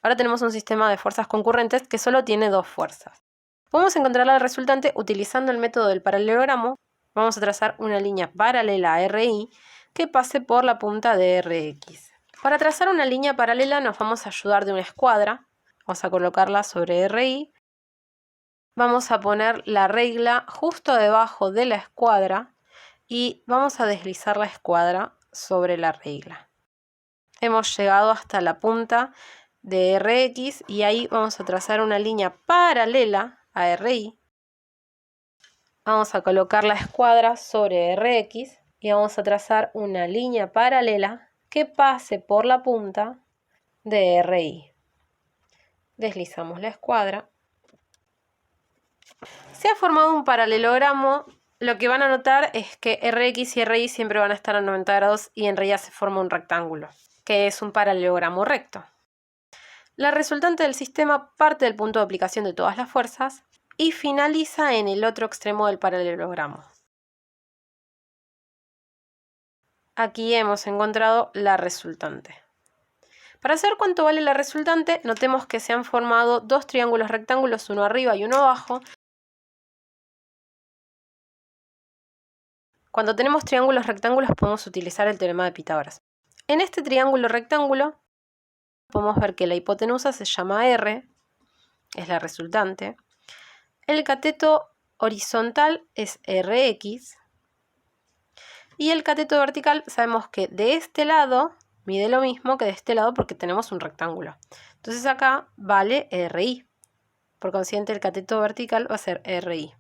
Ahora tenemos un sistema de fuerzas concurrentes que solo tiene dos fuerzas. Podemos encontrar la resultante utilizando el método del paralelogramo. Vamos a trazar una línea paralela a RI que pase por la punta de RX. Para trazar una línea paralela nos vamos a ayudar de una escuadra. Vamos a colocarla sobre RI. Vamos a poner la regla justo debajo de la escuadra y vamos a deslizar la escuadra sobre la regla. Hemos llegado hasta la punta de RX y ahí vamos a trazar una línea paralela a RI. Vamos a colocar la escuadra sobre RX y vamos a trazar una línea paralela que pase por la punta de RI. Deslizamos la escuadra. Se ha formado un paralelogramo. Lo que van a notar es que RX y RI siempre van a estar a 90 grados y en realidad se forma un rectángulo, que es un paralelogramo recto. La resultante del sistema parte del punto de aplicación de todas las fuerzas y finaliza en el otro extremo del paralelogramo. Aquí hemos encontrado la resultante. Para saber cuánto vale la resultante, notemos que se han formado dos triángulos rectángulos, uno arriba y uno abajo. Cuando tenemos triángulos rectángulos podemos utilizar el teorema de Pitágoras. En este triángulo rectángulo podemos ver que la hipotenusa se llama R, es la resultante. El cateto horizontal es RX. Y el cateto vertical sabemos que de este lado mide lo mismo que de este lado porque tenemos un rectángulo. Entonces acá vale RI. Por consiguiente el cateto vertical va a ser RI.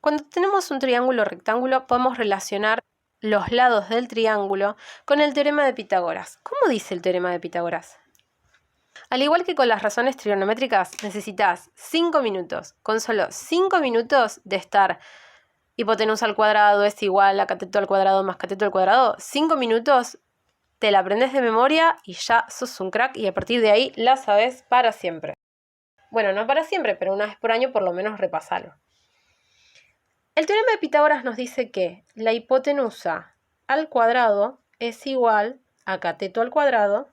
Cuando tenemos un triángulo rectángulo podemos relacionar los lados del triángulo con el teorema de Pitágoras. ¿Cómo dice el teorema de Pitágoras? Al igual que con las razones trigonométricas, necesitas 5 minutos. Con solo 5 minutos de estar hipotenusa al cuadrado es igual a cateto al cuadrado más cateto al cuadrado, 5 minutos te la aprendes de memoria y ya sos un crack y a partir de ahí la sabes para siempre. Bueno, no para siempre, pero una vez por año por lo menos repasalo. El teorema de Pitágoras nos dice que la hipotenusa al cuadrado es igual a cateto al cuadrado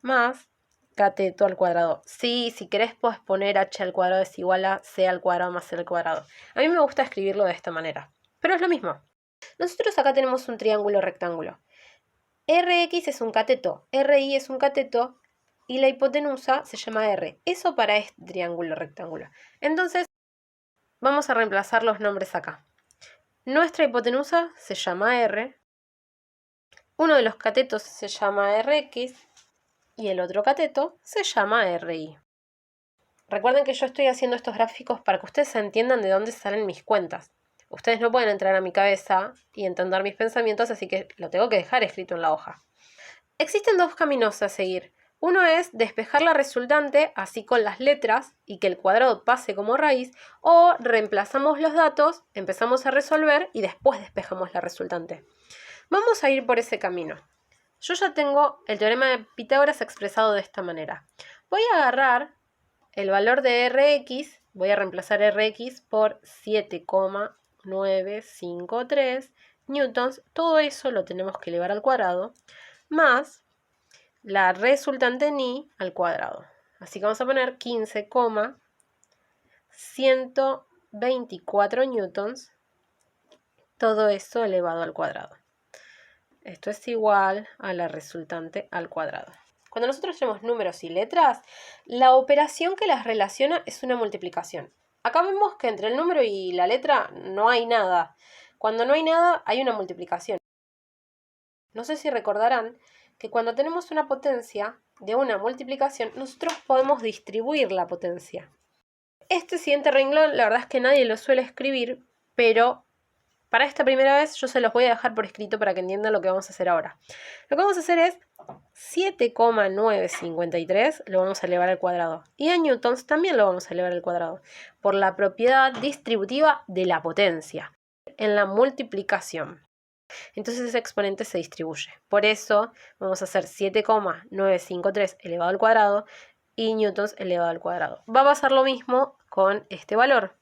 más cateto al cuadrado. Sí, si querés puedes poner h al cuadrado es igual a c al cuadrado más c al cuadrado. A mí me gusta escribirlo de esta manera, pero es lo mismo. Nosotros acá tenemos un triángulo rectángulo. RX es un cateto, RI es un cateto y la hipotenusa se llama R. Eso para este triángulo rectángulo. Entonces, vamos a reemplazar los nombres acá. Nuestra hipotenusa se llama R, uno de los catetos se llama RX y el otro cateto se llama RI. Recuerden que yo estoy haciendo estos gráficos para que ustedes entiendan de dónde salen mis cuentas. Ustedes no pueden entrar a mi cabeza y entender mis pensamientos, así que lo tengo que dejar escrito en la hoja. Existen dos caminos a seguir. Uno es despejar la resultante, así con las letras, y que el cuadrado pase como raíz, o reemplazamos los datos, empezamos a resolver y después despejamos la resultante. Vamos a ir por ese camino. Yo ya tengo el teorema de Pitágoras expresado de esta manera. Voy a agarrar el valor de Rx, voy a reemplazar Rx por 7,953 newtons. Todo eso lo tenemos que elevar al cuadrado, más la resultante en I al cuadrado. Así que vamos a poner 15,124 newtons. Todo eso elevado al cuadrado. Esto es igual a la resultante al cuadrado. Cuando nosotros tenemos números y letras, la operación que las relaciona es una multiplicación. Acá vemos que entre el número y la letra no hay nada. Cuando no hay nada, hay una multiplicación. No sé si recordarán que cuando tenemos una potencia de una multiplicación, nosotros podemos distribuir la potencia. Este siguiente renglón, la verdad es que nadie lo suele escribir, pero para esta primera vez yo se los voy a dejar por escrito para que entiendan lo que vamos a hacer ahora. Lo que vamos a hacer es 7,953 lo vamos a elevar al cuadrado. Y a newtons también lo vamos a elevar al cuadrado. Por la propiedad distributiva de la potencia en la multiplicación. Entonces ese exponente se distribuye. Por eso vamos a hacer 7,953 elevado al cuadrado y newtons elevado al cuadrado. Va a pasar lo mismo con este valor.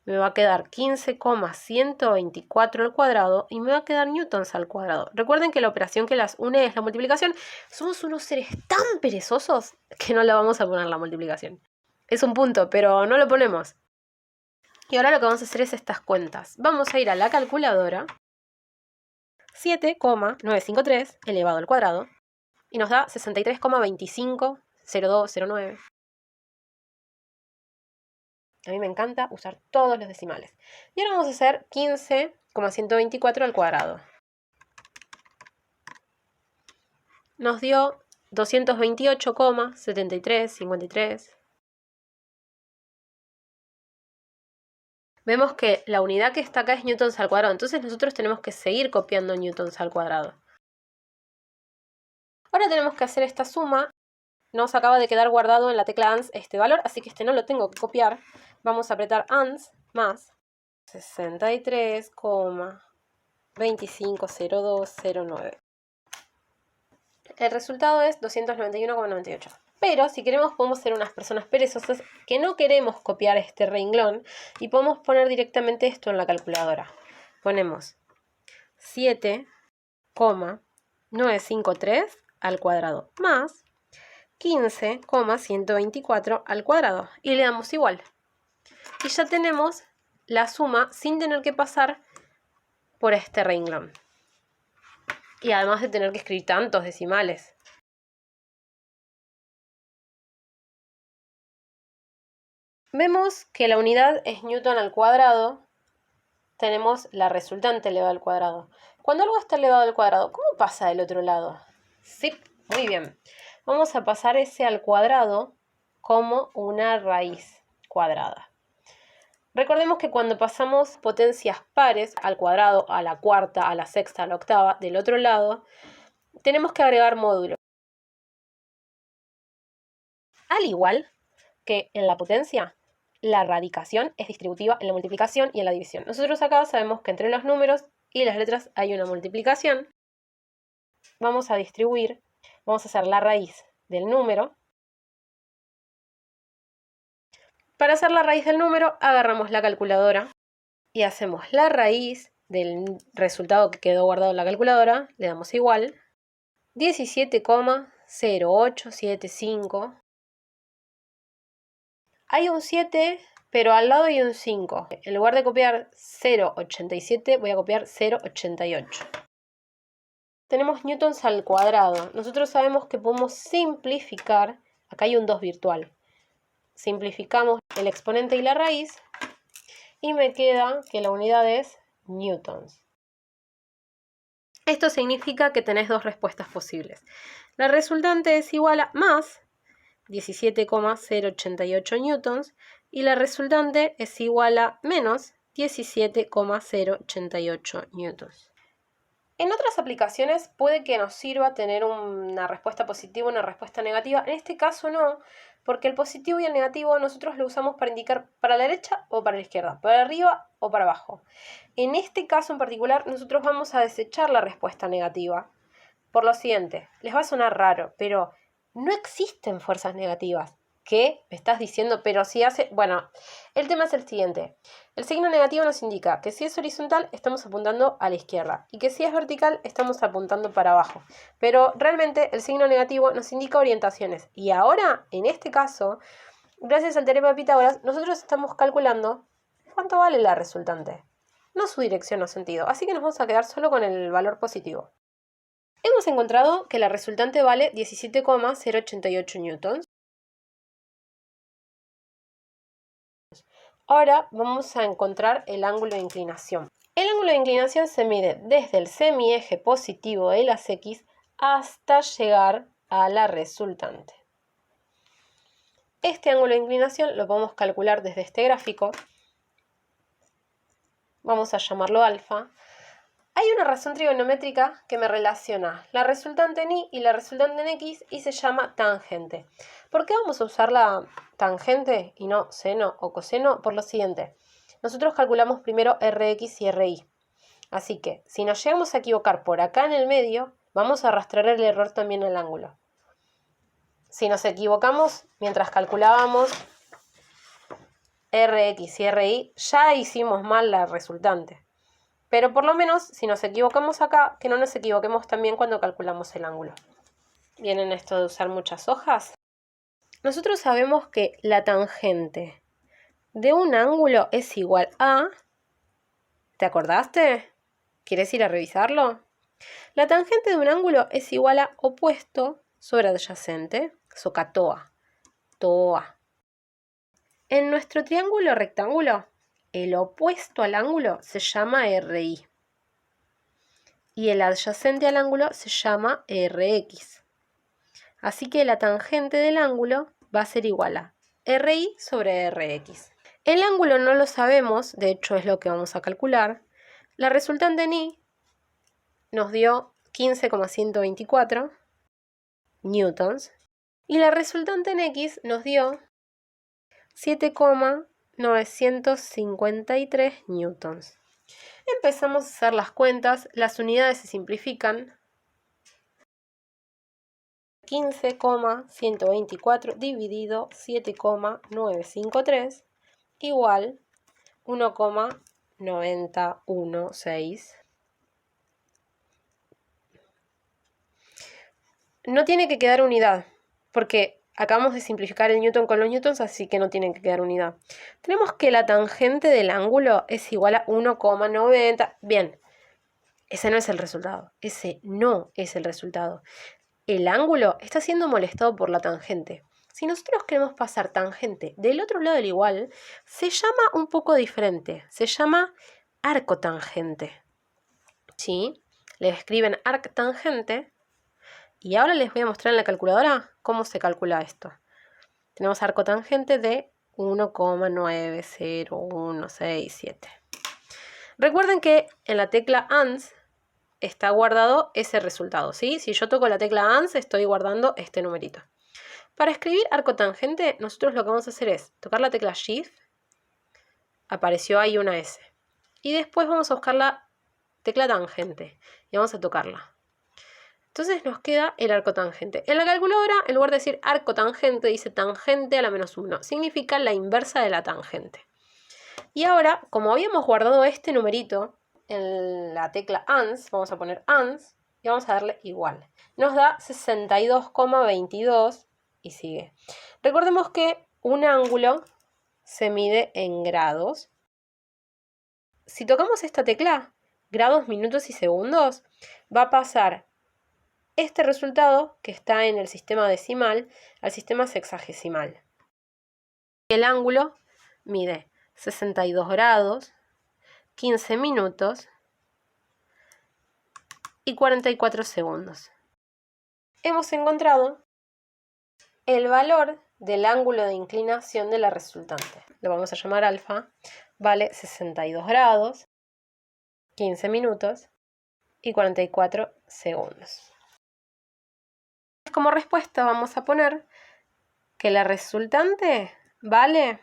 me va a quedar 15,124 al cuadrado y me va a quedar newtons al cuadrado. Recuerden que la operación que las une es la multiplicación. Somos unos seres tan perezosos que no le vamos a poner la multiplicación. Es un punto, pero no lo ponemos. Y ahora lo que vamos a hacer es estas cuentas. Vamos a ir a la calculadora. 7,953 elevado al cuadrado. Y nos da 63,250209. A mí me encanta usar todos los decimales. Y ahora vamos a hacer 15,124 al cuadrado. Nos dio 228,7353. Vemos que la unidad que está acá es newtons al cuadrado. Entonces nosotros tenemos que seguir copiando newtons al cuadrado. Ahora tenemos que hacer esta suma. Nos acaba de quedar guardado en la tecla ANS este valor, así que este no lo tengo que copiar. Vamos a apretar ANS más 63,250209. El resultado es 291,98. Pero si queremos podemos ser unas personas perezosas que no queremos copiar este renglón y podemos poner directamente esto en la calculadora. Ponemos 7,953 al cuadrado más 15,124 al cuadrado y le damos igual. Y ya tenemos la suma sin tener que pasar por este renglón. Y además de tener que escribir tantos decimales. Vemos que la unidad es newton al cuadrado. Tenemos la resultante elevada al cuadrado. Cuando algo está elevado al cuadrado, ¿cómo pasa del otro lado? Sí, muy bien. Vamos a pasar ese al cuadrado como una raíz cuadrada. Recordemos que cuando pasamos potencias pares al cuadrado, a la cuarta, a la sexta, a la octava, del otro lado, tenemos que agregar módulos. Al igual que en la potencia, la radicación es distributiva en la multiplicación y en la división. Nosotros acá sabemos que entre los números y las letras hay una multiplicación. Vamos a distribuir, vamos a hacer la raíz del número. Para hacer la raíz del número, agarramos la calculadora y hacemos la raíz del resultado que quedó guardado en la calculadora. Le damos igual. 17,0875. Hay un 7, pero al lado hay un 5. En lugar de copiar 0,87, voy a copiar 0,88. Tenemos newtons al cuadrado. Nosotros sabemos que podemos simplificar. Acá hay un 2 virtual. Simplificamos el exponente y la raíz. Y me queda que la unidad es newtons. Esto significa que tenés dos respuestas posibles. La resultante es igual a más 17,088 newtons y la resultante es igual a menos 17,088 newtons. En otras aplicaciones puede que nos sirva tener una respuesta positiva o una respuesta negativa. En este caso no, porque el positivo y el negativo nosotros lo usamos para indicar para la derecha o para la izquierda, para arriba o para abajo. En este caso en particular nosotros vamos a desechar la respuesta negativa. Por lo siguiente, les va a sonar raro, pero no existen fuerzas negativas. ¿Qué? Me estás diciendo, pero si hace... Bueno, el tema es el siguiente. El signo negativo nos indica que si es horizontal estamos apuntando a la izquierda y que si es vertical estamos apuntando para abajo. Pero realmente el signo negativo nos indica orientaciones. Y ahora, en este caso, gracias al teorema de Pitágoras, nosotros estamos calculando cuánto vale la resultante, no su dirección o sentido. Así que nos vamos a quedar solo con el valor positivo. Hemos encontrado que la resultante vale 17,088 newtons. Ahora vamos a encontrar el ángulo de inclinación. El ángulo de inclinación se mide desde el semieje positivo de las X hasta llegar a la resultante. Este ángulo de inclinación lo podemos calcular desde este gráfico. Vamos a llamarlo alfa. Hay una razón trigonométrica que me relaciona la resultante en Y y la resultante en X y se llama tangente. ¿Por qué vamos a usar la tangente y no seno o coseno? Por lo siguiente, nosotros calculamos primero Rx y Ri. Así que si nos llegamos a equivocar por acá en el medio, vamos a arrastrar el error también al ángulo. Si nos equivocamos mientras calculábamos Rx y Ri, ya hicimos mal la resultante. Pero por lo menos, si nos equivocamos acá, que no nos equivoquemos también cuando calculamos el ángulo. ¿Vienen esto de usar muchas hojas? Nosotros sabemos que la tangente de un ángulo es igual a... ¿Te acordaste? ¿Quieres ir a revisarlo? La tangente de un ángulo es igual a opuesto sobre adyacente, socatoa, toa. En nuestro triángulo rectángulo, el opuesto al ángulo se llama RI y el adyacente al ángulo se llama RX. Así que la tangente del ángulo va a ser igual a RI sobre RX. El ángulo no lo sabemos, de hecho es lo que vamos a calcular. La resultante en I nos dio 15,124 newtons y la resultante en X nos dio 7,953 newtons. Empezamos a hacer las cuentas, las unidades se simplifican. 15,124 dividido 7,953 igual 1,916. No tiene que quedar unidad, porque acabamos de simplificar el newton con los newtons, así que no tienen que quedar unidad. Tenemos que la tangente del ángulo es igual a 1,90. Bien, ese no es el resultado. Ese no es el resultado. El ángulo está siendo molestado por la tangente. Si nosotros queremos pasar tangente del otro lado del igual, se llama un poco diferente. Se llama arcotangente. ¿Sí? Le escriben arctangente. Y ahora les voy a mostrar en la calculadora cómo se calcula esto. Tenemos arcotangente de 1,90167. Recuerden que en la tecla ANS está guardado ese resultado, ¿sí? Si yo toco la tecla ANS, estoy guardando este numerito. Para escribir arcotangente, nosotros lo que vamos a hacer es tocar la tecla Shift, apareció ahí una S. Y después vamos a buscar la tecla tangente y vamos a tocarla. Entonces nos queda el arcotangente. En la calculadora, en lugar de decir arcotangente, dice tangente a la menos 1. Significa la inversa de la tangente. Y ahora, como habíamos guardado este numerito en la tecla ANS, vamos a poner ANS y vamos a darle igual. Nos da 62,22 y sigue. Recordemos que un ángulo se mide en grados. Si tocamos esta tecla, grados, minutos y segundos, va a pasar este resultado, que está en el sistema decimal, al sistema sexagesimal. El ángulo mide 62 grados, 15 minutos y 44 segundos. Hemos encontrado el valor del ángulo de inclinación de la resultante. Lo vamos a llamar alfa. Vale 62 grados, 15 minutos y 44 segundos. Como respuesta vamos a poner que la resultante vale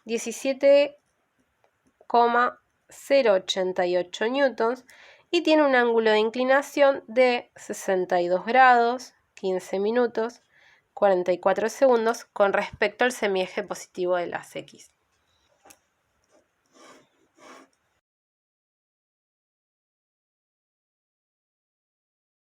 17,088 newtons y tiene un ángulo de inclinación de 62 grados, 15 minutos, 44 segundos con respecto al semieje positivo de las X.